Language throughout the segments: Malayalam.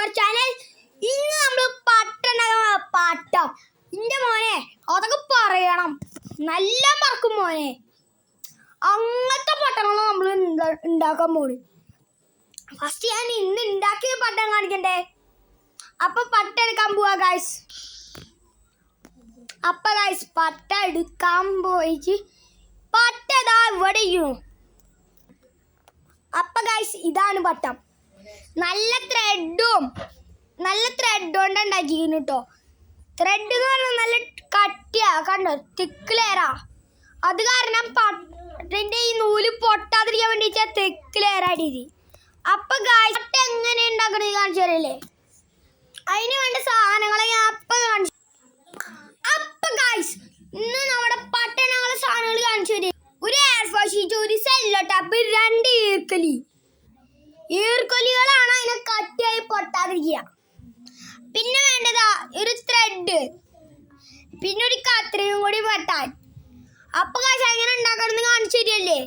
Our channel. ഇന്ന് നമ്മൾ പാട്ടം എൻ്റെ മോനെ അതൊക്കെ പറയണം, നല്ല മറക്കും മോനെ. അങ്ങനത്തെ പട്ടങ്ങളാണ് നമ്മൾ ഉണ്ടാക്കാൻ പോണ്. ഫസ്റ്റ് ഞാൻ ഇന്ന് ഉണ്ടാക്കിയ പട്ടം കാണിക്കണ്ടേ. അപ്പൊ പട്ട എടുക്കാൻ പോവാ ഗൈസ്. പട്ട എടുക്കാൻ പോയിട്ട് പട്ട ഇതാ ഇവിടെ ഇരിക്കുന്നു. അപ്പൊ ഗൈസ് ഇതാണ് പട്ടം. നല്ല ത്രെഡ് കൊണ്ട് ഉണ്ടാക്കിയിരുന്നു കേട്ടോ. ത്രെഡ് എന്ന് പറഞ്ഞാൽ നല്ല കട്ടിയാ, കണ്ടോ, തിക്ക് ലെയറാ. അത് കാരണം പട്ടിന്റെ ഈ നൂല് പൊട്ടാതിരിക്കാൻ വേണ്ടിയിട്ട് തിക്ക് ലെയറായിട്ട്. അപ്പൊ ഗൈസ് പട്ട എങ്ങനെ ഉണ്ടാക്കണത് കാണിച്ചു തരല്ലേ. അതിന് വേണ്ട സാധനങ്ങളെ ഞാൻ കാണിച്ചു. അപ്പൊ ഗൈസ് ഇന്ന് നമ്മുടെ പട്ടണങ്ങളെ സാധനങ്ങൾ കാണിച്ചു തരും. ഒരു എയർ ഷീറ്റ്, ഒരു സെല്ലോ ടാപ്പ്, 2 ഈർക്കൊലികളാണ് അതിനെ കട്ടിയായി പൊട്ടാതിരിക്കുക. പിന്നെ വേണ്ടതാ ഒരു ത്രെഡ്, പിന്നെ ഒരു കത്രികയും കൂടി വെട്ടാൻ. അപ്പൊ ഗൈസ് എങ്ങനെ ഉണ്ടാക്കണമെന്ന് കാണിച്ചു തരികയല്ലേ.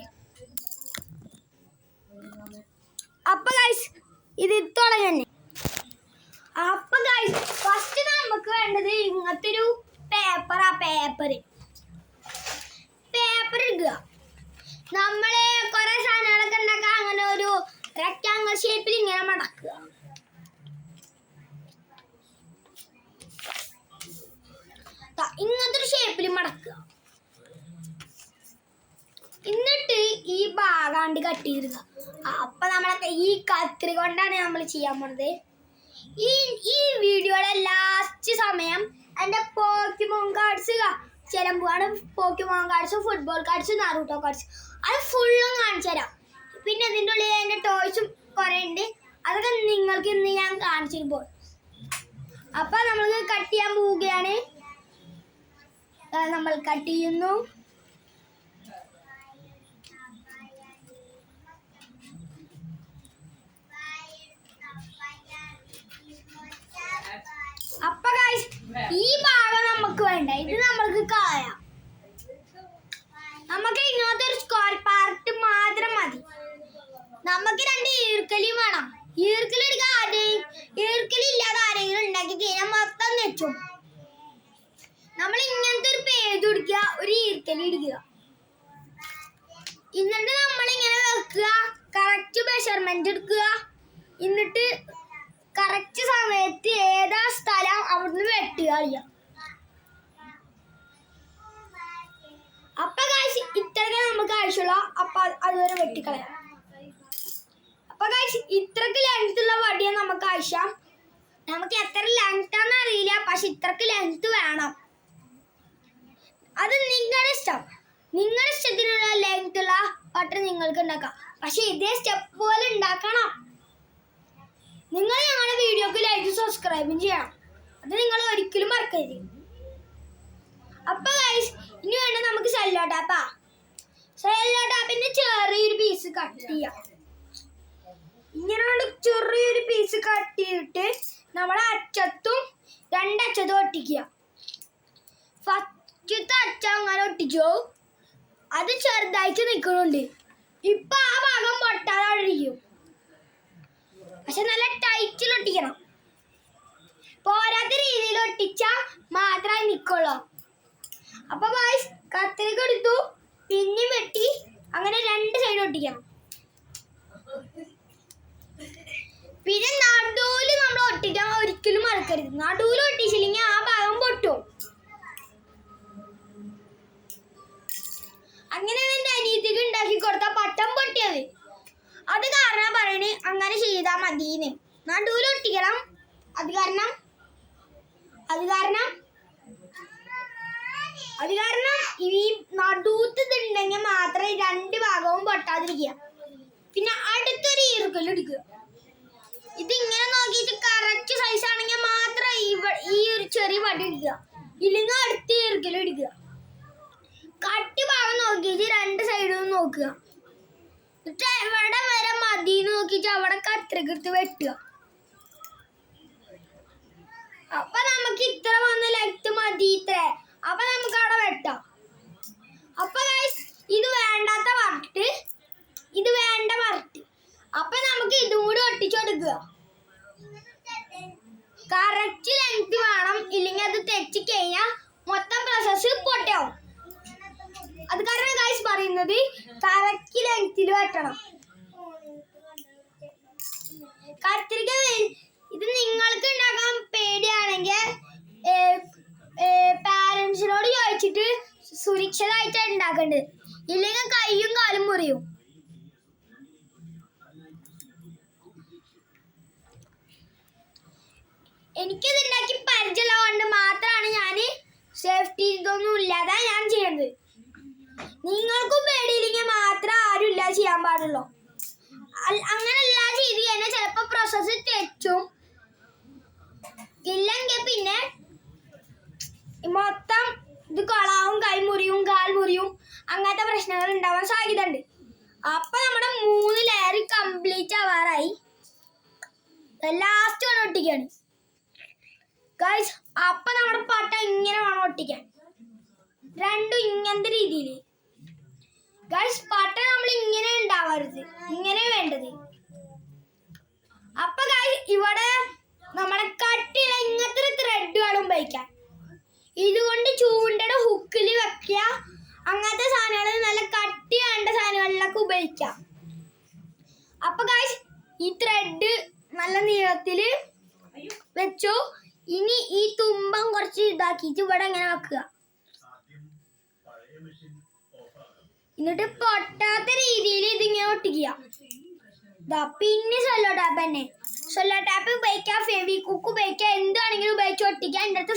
അപ്പൊ ഗൈസ് ഇത് തുടങ്ങന്നെ. അപ്പൊ ഗൈസ് ഫസ്റ്റ് നമുക്ക് വേണ്ടത് ഇങ്ങനത്തെ ഒരു പേപ്പർ എടുക്കുക. നമ്മള് കുറെ സാധനങ്ങളൊക്കെ ഉണ്ടാക്കാൻ അങ്ങനെ ഒരു റെക്ടാങ്കിൾ ഷേപ്പിൽ ഇങ്ങനെ മടക്കുക. ഇങ്ങനത്തെ ഒരു ഷേപ്പിൽ മടക്കുക. എന്നിട്ട് ഈ ഭാഗാണ്ട് കട്ട് ചെയ്തിടുക. അപ്പൊ നമ്മളെ ഈ കത്രിക കൊണ്ടാണ് നമ്മൾ ചെയ്യാൻ പോണത്. ഈ വീഡിയോയുടെ ലാസ്റ്റ് സമയം എൻ്റെ പോക്കിമോൻ കാർഡ്സ് ചിലമ്പാണ്. Pokemon cards, football cards, Naruto cards, അത് ഫുള്ളും കാണിച്ചു തരാം. പിന്നെ അതിൻ്റെ ഉള്ളിൽ എൻ്റെ ടോയ്സും കുറേ ഉണ്ട്. അതൊക്കെ നിങ്ങൾക്ക് ഇന്ന് ഞാൻ കാണിച്ചിരുമ്പോൾ. അപ്പം നമ്മൾ കട്ട് ചെയ്യാൻ പോവുകയാണ്. നമ്മൾ കട്ട് ചെയ്യുന്നു. അപ്പൊ ഗൈസ് ഈ ഭാഗം നമുക്ക് വേണ്ട, ഇത് നമ്മൾക്ക് കളയാം. നമുക്ക് ഇങ്ങനത്തെ ഒരു സ്ക്വയർ പാർട്ട് മാത്രം മതി. നമുക്ക് 2 ഈർക്കലിയും വേണം. ഈർക്കലി എടുക്കാൻ ഈർക്കലി ഇല്ലാതെ ആരെങ്കിലും ഉണ്ടാക്കി കഴിഞ്ഞാൽ മൊത്തം നെച്ചും. നമ്മൾ ഇങ്ങനത്തെ ഒരു പേജ് എടുക്കുക, ഒരു ഈർക്കലി എടുക്കുക. എന്നിട്ട് നമ്മളിങ്ങനെ വെക്കുക, കറക്റ്റ് മെഷർമെന്റ് എടുക്കുക. എന്നിട്ട് കറക്റ്റ് സമയത്ത് ഏതാ സ്ഥലം അവിടുന്ന് വെട്ടുക കളിയാം. അപ്പൊ ഗൈസ് ഇത്രയൊക്കെ നമുക്ക് ആവശ്യമുള്ള, അപ്പൊ അതുവരെ വെട്ടിക്കളയാം. അപ്പൊ ഗൈസ് ഇത്രക്ക് ലെങ്ത് ഉള്ള വടിയാണ് നമുക്ക് ആവശ്യം. നമുക്ക് എത്ര ലെങ്ത് ആണെന്ന് അറിയില്ല, പക്ഷെ ഇത്രക്ക് ലെങ്ത് വേണം. അത് നിങ്ങളുടെ ഇഷ്ടം. നിങ്ങളുടെ ഇഷ്ടത്തിനുള്ള ലെങ്ത് ഉള്ള പട്ടം നിങ്ങൾക്ക് ഉണ്ടാക്കാം. പക്ഷെ ഇതേ സ്റ്റെപ്പ് പോലെ ഉണ്ടാക്കണം. നിങ്ങൾ ഞങ്ങളുടെ വീഡിയോക്ക് ലൈക്ക് സബ്സ്ക്രൈബും ചെയ്യണം. അത് നിങ്ങൾ ഒരിക്കലും മറക്കരുത്. അപ്പൊ ഗൈസ് ഇനി വേണ്ട നമുക്ക് സെല്ലോ ടാപ്പിന്റെ ചെറിയൊരു പീസ് കട്ട് ചെയ്യാം. ഇങ്ങനെ ചെറിയൊരു പീസ് കട്ട് ചെയ്തിട്ട് നമ്മളെ അറ്റത്തും 2 അറ്റത്തും ഒട്ടിക്കുക. ഫസ്റ്റത്തെ അറ്റം അങ്ങനെ ഒട്ടിച്ചോ, അത് ചെറുതായിട്ട് നിൽക്കുന്നുണ്ട്. ഇപ്പൊ ആ ഭാഗം പൊട്ടാതെ ഇരിക്കും. പക്ഷെ നല്ല ടൈറ്റിൽ ഒട്ടിക്കണം. പോരാത്ത രീതിയിൽ ഒട്ടിച്ചാൽ മാത്രമേ നിൽക്കുള്ളൂ. അപ്പൊ ഗൈസ് കത്രിക എടുത്തു, പിന്നെ വെട്ടി അങ്ങനെ 2 സൈഡ് ഒട്ടിക്കണം. പിന്നെ നടുവില് നമ്മൾ ഒട്ടിക്കാൻ ഒരിക്കലും മറക്കരുത്. നടുവിൽ ഒട്ടിച്ചില്ലെങ്കിൽ ആ ഭാഗം പൊട്ടും. അങ്ങനെ എൻ്റെ അനിയത്തിക്ക് ഉണ്ടാക്കി കൊടുത്ത പട്ടം പൊട്ടിയത്. അത് കാരണം പറയണേ അങ്ങനെ ചെയ്താൽ മതിന്ന്. നടുവിൽ ഒട്ടിക്കണം. അത് കാരണം ഈ നടുത്തുണ്ടെങ്കിൽ മാത്രമേ 2 ഭാഗവും പൊട്ടാതിരിക്കുക. പിന്നെ അടുത്തൊരു ഈർക്കൽ എടുക്കുക. ഇതിങ്ങനെ നോക്കിയിട്ട് കറക്റ്റ് സൈസ് ആണെങ്കിൽ മാത്രം ഈ ഒരു ചെറിയ വടി എടുക്കുക. ഇല്ലെങ്കിൽ അടുത്ത ഈർക്കൽ എടുക്കുക. കട്ടി ഭാഗം നോക്കിയിട്ട് 2 സൈഡും നോക്കുക. എന്നിട്ട് എവിടെ വരെ മതി നോക്കിയിട്ട് അവിടെ കത്രിക എടുത്ത് വെട്ടുക. അപ്പൊ നമുക്ക് ഇത്ര വന്ന് ലെങ്ത് മതി, ഇത്ര. അപ്പൊ നമുക്ക് അവിടെ വെട്ടാം. അപ്പൊ ഗൈസ് ഇത് വേണ്ടാത്ത വരട്ട്, ഇത് വേണ്ട വരട്ട്. അപ്പൊ നമുക്ക് ഇതും കൂടി ഒട്ടിച്ചു കൊടുക്കുക. കറക്റ്റ് ലെങ്ത് വേണം, ഇല്ലെങ്കിൽ അത് തെറ്റി കഴിഞ്ഞാൽ മൊത്തം പ്രോസസ്സ് പൊട്ടയാവും. അത് കാരണം ഗൈസ് പറയുന്നത് കറക്റ്റ് ലെങ്ത്തിൽ വെട്ടണം. കത്തിരിക്ക ഇത് നിങ്ങൾക്ക് ഉണ്ടാക്കാൻ പേടിയാണെങ്കിൽ പാരൻസിനോട് ചോദിച്ചിട്ട് സുരക്ഷിതമായിട്ടാണ് ഉണ്ടാക്കേണ്ടത്, ഇല്ലെങ്കിൽ കൈയും കാലും മുറിയും. എനിക്കിത് ഉണ്ടാക്കി പരിചയമുള്ളത് കൊണ്ട് മാത്രമാണ് ഞാൻ സേഫ്റ്റി ഇതൊന്നും ഇല്ലാതെ ഞാൻ ചെയ്യുന്നത്. നിങ്ങൾക്കും പേടിയില്ലെങ്കിൽ മാത്രം ആരും ഇല്ല ചെയ്യാൻ പാടുള്ളൂ. അങ്ങനെയല്ല ചെയ്ത് കഴിഞ്ഞാൽ ചിലപ്പോൾ പ്രോസസ്സ് തെറ്റും, ഇല്ലെങ്കിൽ പിന്നെ മൊത്തം ഇത് കൊളാവും, കൈ മുറിയും കാൽ മുറിയും, അങ്ങനത്തെ പ്രശ്നങ്ങൾ ഉണ്ടാവാൻ സാധ്യതയുണ്ട്. അപ്പൊ നമ്മുടെ 3 ലെയർ കംപ്ലീറ്റ് ആവാറായി. ലാസ്റ്റ് വേണം ഒട്ടിക്കാണ് ഗൈസ്. അപ്പൊ നമ്മുടെ പട്ട ഇങ്ങനെ വേണം ഒട്ടിക്കാൻ, രണ്ടും ഇങ്ങനത്തെ രീതിയിൽ ഗൈസ്. പട്ട നമ്മൾ ഇങ്ങനെ ഉണ്ടാവരുത്, ഇങ്ങനെ വേണ്ടത്. അപ്പൊ ഗൈസ് ഇവിടെ നമ്മളെ കട്ടിയുള്ള ഇങ്ങനത്തെ ത്രെഡ് വേണം ഉപയോഗിക്കാൻ. ഇതുകൊണ്ട് ചൂണ്ടയുടെ ഹുക്കിൽ വെക്കുക, അങ്ങനത്തെ സാധനങ്ങൾ നല്ല കട്ടി വേണ്ട സാധനങ്ങളിലൊക്കെ ഉപയോഗിക്കാം. അപ്പൊ ഗൈസ് ഈ ത്രെഡ് നല്ല നീളത്തില് വെച്ചു. ഇനി ഈ തുമ്പം കുറച്ച് ഇതാക്കിയിട്ട് ഇവിടെ ഇങ്ങനെ വെക്കുക. എന്നിട്ട് പൊട്ടാത്ത രീതിയിൽ ഇതിങ്ങനെ ഒട്ടിക്കുക. പിന്നെ സെല്ലോ ടാപ്പ് തന്നെ, സെല്ലോ ടാപ്പ് ഉപയോഗിക്കാം, ഫെവിക്വിക്ക് ഉപയോഗിക്കാം, എന്താണെങ്കിലും ഉപയോഗിച്ച് ഒട്ടിക്കാം. എൻ്റെ അടുത്ത്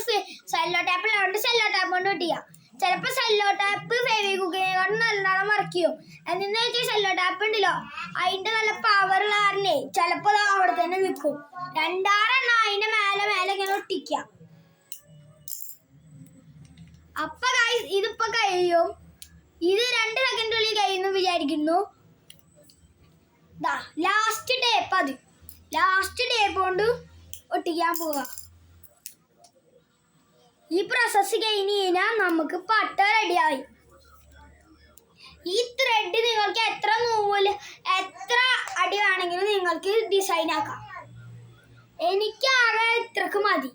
സെല്ലോ ടാപ്പ് ഉള്ളതുകൊണ്ട് സെല്ലോ ടാപ്പ് കൊണ്ട് ഒട്ടിക്കാം. ചിലപ്പോൾ സെല്ലോ ടാപ്പ് ഫെവിക്വിക്കിനെക്കാട്ടും നല്ലോണം മറക്കും. എന്താ വെച്ചാൽ സെല്ലോ ടാപ്പ് ഉണ്ടല്ലോ, അതിൻ്റെ നല്ല പവറുള്ള കാരണേ ചിലപ്പോൾ അത് അവിടെ തന്നെ നിൽക്കും. 2-6 അതിൻ്റെ മേലെ ഇങ്ങനെ ഒട്ടിക്കുക. അപ്പൊ ഇതിപ്പോ കഴിയും. ഇത് 2 സെക്കൻഡിനുള്ളിൽ കഴിയുന്നു വിചാരിക്കുന്നു. ലാസ്റ്റ് ടേപ്പ്, അത് ലാസ്റ്റ് ടേപ്പ് കൊണ്ട് ഒട്ടിക്കാൻ പോവുക. ഈ പ്രോസസ്സ് കഴിഞ്ഞ് കഴിഞ്ഞാൽ നമുക്ക് പട്ട റെഡിയായി. ഈ ത്രെഡ് നിങ്ങൾക്ക് എത്ര നൂല് എത്ര അടി വേണമെങ്കിലും നിങ്ങൾക്ക് ഡിസൈൻ ആക്കാം. എനിക്ക് ആകെ ഇത്രക്ക് മതി,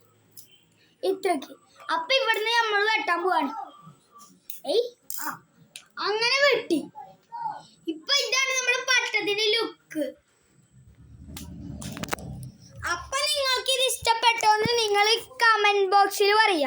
ഇത്രക്ക്. അപ്പൊ ഇവിടുന്ന് നമ്മൾ വെട്ടാൻ പോവാണ്. അങ്ങനെ വെട്ടി. ഇപ്പൊ ഇതാണ് നമ്മുടെ പട്ടത്തിന്റെ ലുക്ക്. അപ്പൊ നിങ്ങൾക്ക് ഇത് ഇഷ്ടപ്പെട്ടോന്ന് നിങ്ങൾ കമന്റ് ബോക്സിൽ പറയാം.